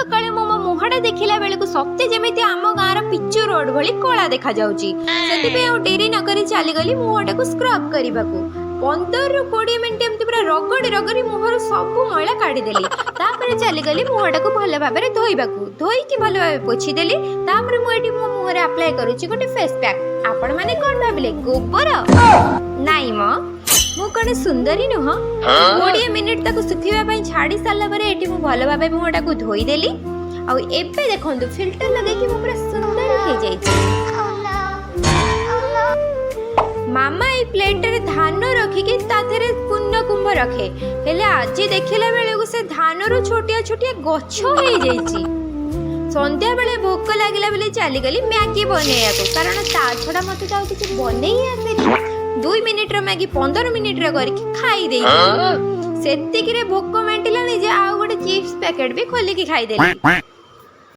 सकाळे मो मुहाटा देखिला बेलू सत्य जमी आम गाँव पिचु रोड भली कला देखा जाउची सेति डेरी न करी चली गली मुहटा को स्क्रब करने को 15-20 मिनट एमती पूरा रगड़ी रगड़ी मुहर सब मैला काढ़ीदेली तापर चली गली मुहटा को भल भाव में धोइबाकू धोईकी भल भाव पोछीदेली तापर मुझे मो मुहर अप्लाई करूची गोटे फेस पैक आपण माने कोन भाबिले गोबर नाई म मु कने सुंदरी नुह 20 मिनिट तक सुखिबा पई छाड़ी सारला परे एठी मु भल भाबे मुहटा को धोई देली आ एबे देखंतु फिल्टर लगे कि मु पूरा सुंदर हो जाई मामा ए प्लेट रे धान रखी के ताथरे पुण्य कुंभ रखे हेले आज देखिला बेले को से धान रो छोटिया छोटिया गछ हो जाईची संध्या बेले भोक लागिला बेले चली गली मैगी बनेया को कारण ता छडा मते ताऊ किछ बनेई आसेनी 2 मिनिट रो मैगी 15 मिनिट रे करके खाई देई सेतिकी रे भोक मेंटिला नै जे आ गोटे चिप्स पैकेट भी खोली के खाई देली